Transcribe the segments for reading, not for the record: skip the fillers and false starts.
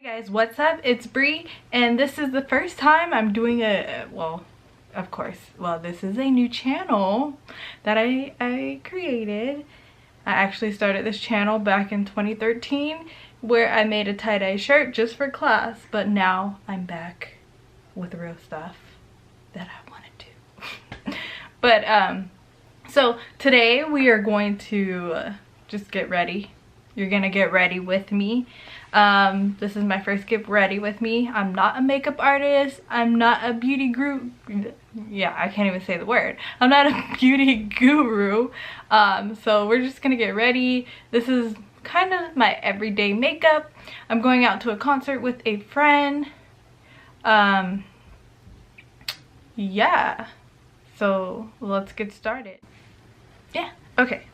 Hey guys, what's up? It's Bree, and this is the first time I'm doing this is a new channel that I created. I actually started this channel back in 2013 where I made a tie-dye shirt just for class, but now I'm back with real stuff that I want to do. So today we are going to just get ready. You're gonna get ready with me. This is my first get ready with me. I'm not a makeup artist. I'm not a beauty guru. Yeah, I can't even say the word. I'm not a beauty guru. So we're just gonna get ready. This is kind of my everyday makeup. I'm going out to a concert with a friend. Yeah. So let's get started. Yeah, okay.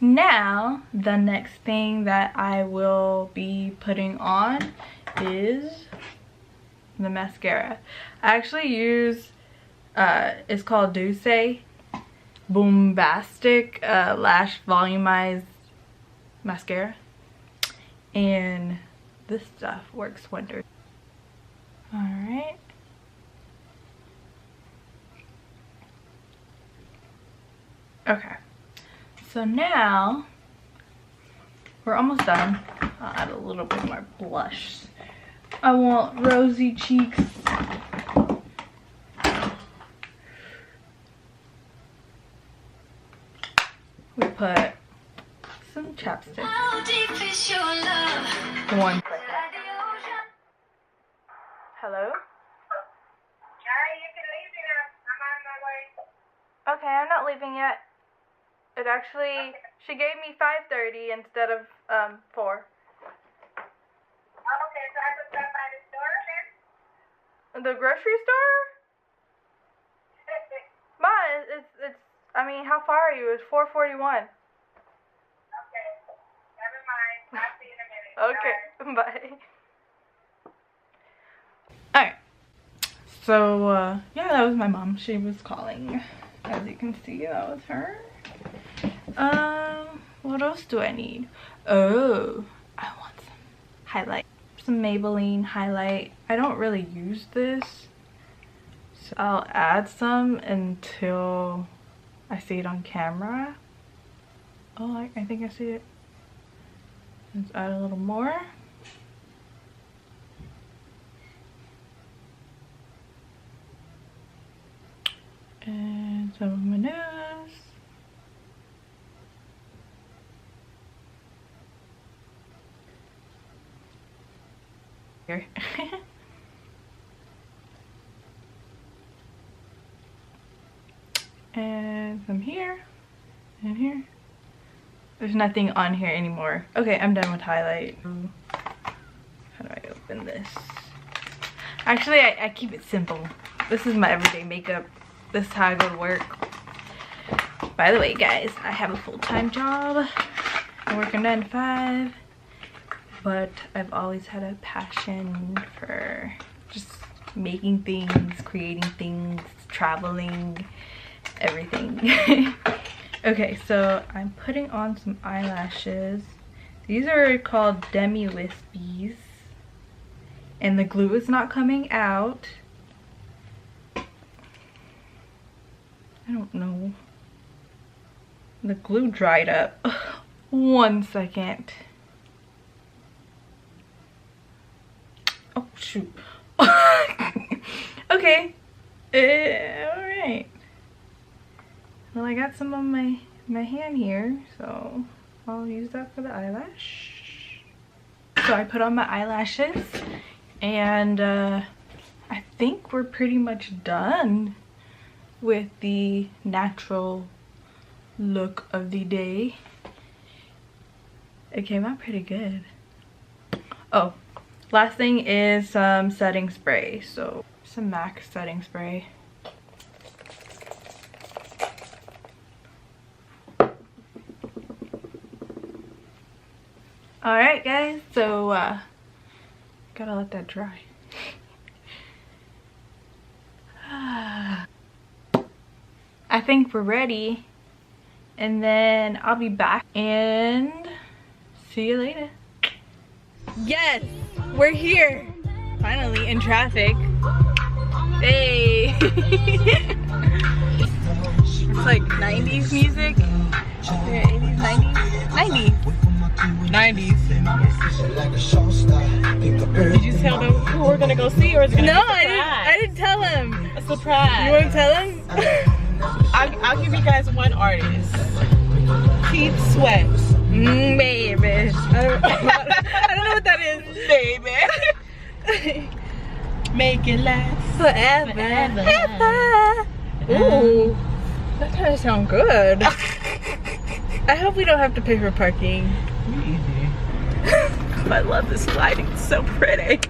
Now, the next thing that I will be putting on is the mascara. I actually use, it's called Douce Bombastic Lash Volumized Mascara. And this stuff works wonders. Alright. Okay. So now, we're almost done. I'll add a little bit more blush. I want rosy cheeks. We put some chapstick. One second. Hello? Hi, you can leave me now. I'm on my way. Okay, I'm not leaving yet. It actually, she gave me 5:30 instead of 4. Okay, so I could stop by the store then? The grocery store? Ma, it's, I mean, how far are you? It's 4:41. Okay, never mind. I'll see you in a minute. Okay, bye. Alright. So, yeah, that was my mom. She was calling. As you can see, that was her. What else do I need? Oh, I want some highlight. Some Maybelline highlight. I don't really use this, so I'll add some until I see it on camera. Oh, I think I see it. Let's add a little more. And some of my nose. Here. And some here and here. There's nothing on here anymore. Okay, I'm done with highlight. How do I open this? Actually, I keep it simple. This is my everyday makeup. This is how I go to work. By the way, guys, I have a full-time job. I work a 9 to 5. But I've always had a passion for just making things, creating things, traveling, everything. Okay, so I'm putting on some eyelashes. These are called Demi Wispies. And the glue is not coming out. I don't know. The glue dried up. 1 second. Oh shoot. Okay. Alright. Well, I got some on my hand here, so I'll use that for the eyelash. So I put on my eyelashes, and I think we're pretty much done with the natural look of the day. It came out pretty good. Oh, last thing is some setting spray. So some MAC setting spray. Alright guys, so gotta let that dry. I think we're ready, and then I'll be back and see you later. Yes, we're here. Finally in traffic. Hey. It's like 90s music. Yeah, 80s, 90s. 90s. 90s. Did you tell them who we're gonna go see, or is it gonna be a surprise? I didn't tell him. A surprise. You want to tell him? I'll give you guys one artist. Keith Sweat. Baby. I don't know what that is. Baby. Make it last Forever. Ooh. That kind of sounds good. I hope we don't have to pay for parking. I love this lighting. It's so pretty.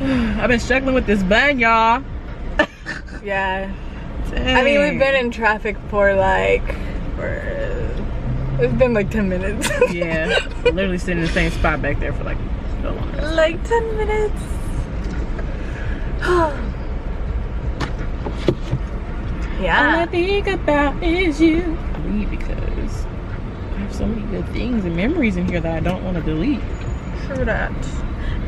I've been struggling with this bun, y'all. Yeah. I mean, we've been in traffic for it's been like 10 minutes. Yeah. Literally sitting in the same spot back there for like so long. Like 10 minutes. Yeah. All I think about is you. Because I have so many good things and memories in here that I don't want to delete. True that.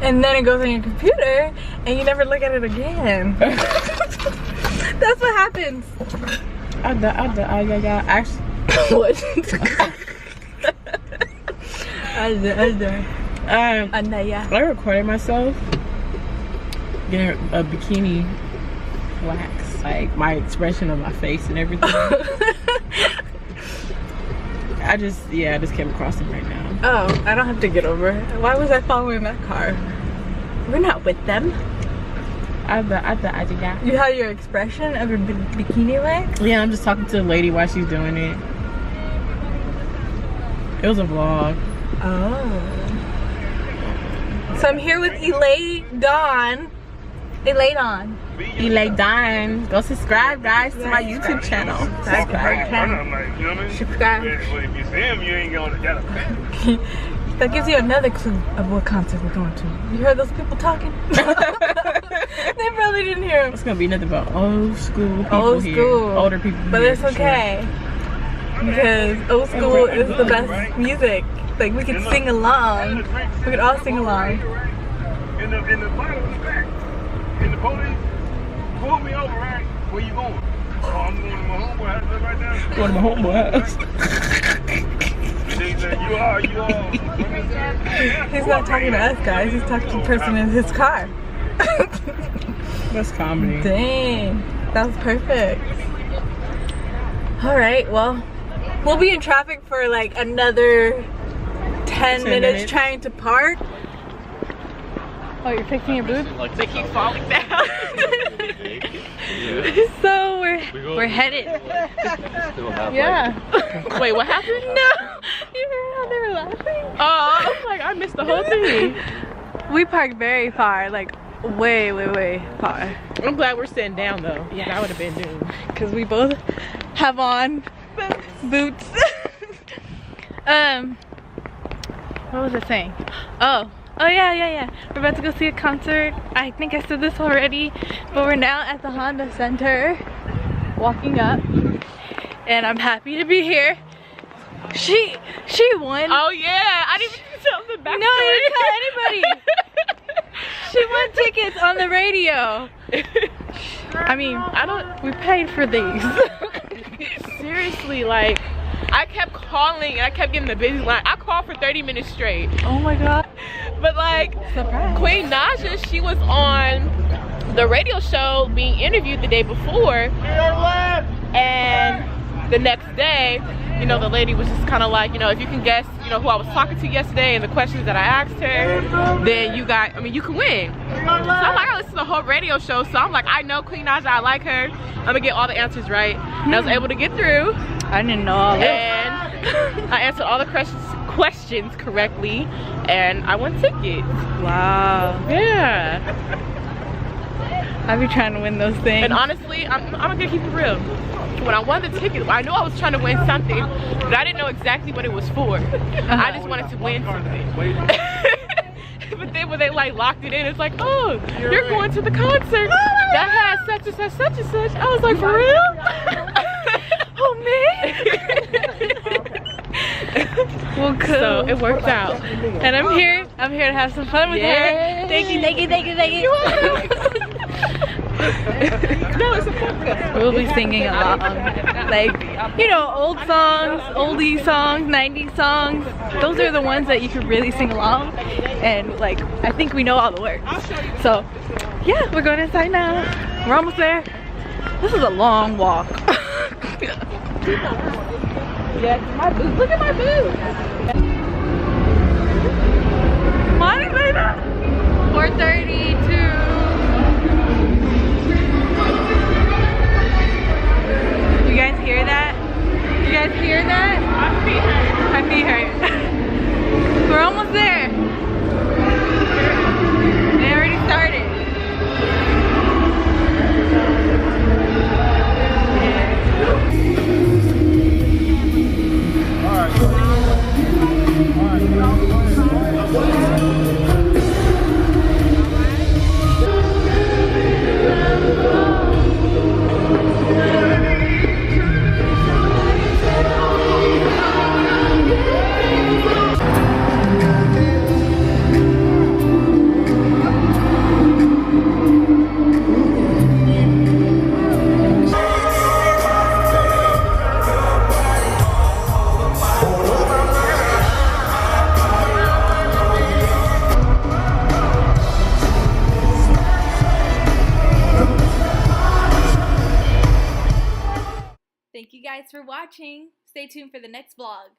And then it goes on your computer and you never look at it again. That's what happens. Actually, What? I recorded myself getting a bikini wax, like my expression of my face and everything. I just came across it right now. Oh, I don't have to get over it. Why was I following that car? We're not with them. You have your expression of your bikini wax? Yeah, I'm just talking to the lady while she's doing it. It was a vlog. Oh. So I'm here with Elay Dawn. Elay Dawn. Elay Dawn. Go subscribe, guys, to my YouTube channel. Subscribe. If you see him, you ain't gonna get him. That gives you another clue of what concert we're going to. You heard those people talking? They probably didn't hear them. It's gonna be nothing but old school people Old here. school. Older people. But here, it's for okay. Because old school is the best music. Like, we could sing along. We could all sing along. In the bottom of the back. In the police. Pull me over, right? Where you going? Oh, I'm going to my homeboy house right now. Sure. Going to my homeboy house. They said, you are. He's not talking to us, guys. He's talking to the person in his car. That's comedy. Dang. That was perfect. Alright, well, we'll be in traffic for like another 10 minutes trying to park. Oh, you're fixing your boobs? They keep falling down. So we're headed. Yeah. Wait, what happened? No. You heard how they were laughing? Oh, I was like, I missed the whole thing. We parked very far, like way far. I'm glad we're sitting down though. Yeah, I would have been doomed. Because we both have on boots. What was I saying? Oh yeah. We're about to go see a concert. I think I said this already, but we're now at the Honda Center, walking up, and I'm happy to be here. She won. Oh yeah, I didn't even tell the backstory. No, you didn't tell anybody. She won tickets on the radio. I mean, we paid for these. Seriously, like, I kept calling and I kept getting the busy line. I called for 30 minutes straight. Oh my god. But like, surprise. Queen Naja, she was on the radio show being interviewed the day before. And the next day, you know, the lady was just kind of like, you know, if you can guess, you know, who I was talking to yesterday and the questions that I asked her, then you can win. So I'm like, I listened to the whole radio show, so I'm like, I know Queen Naja, I like her. I'm gonna get all the answers right. And I was able to get through. I didn't know all this. And I answered all the questions correctly, and I won tickets. Wow. Yeah. I be trying to win those things. And honestly, I'm gonna keep it real. When I won the ticket, I knew I was trying to win something, but I didn't know exactly what it was for. I just wanted to win something. But then when they like locked it in, it's like, oh, you're going to the concert that has such and such, such and such. I was like, for real? Oh man. Well, cool. So it worked out. And I'm here to have some fun with her. Thank you. No, it's a podcast. We'll be singing along. Like, you know, old songs, oldie songs, 90s songs. Those are the ones that you could really sing along. And like, I think we know all the words. So, yeah, we're going inside now. We're almost there. This is a long walk. Yeah, my boots. Look at my boots. Morning, Lena. 4:32. You guys hear that? You guys hear that? My feet hurt. We're almost there. They already started. Thank you guys for watching. Stay tuned for the next vlog.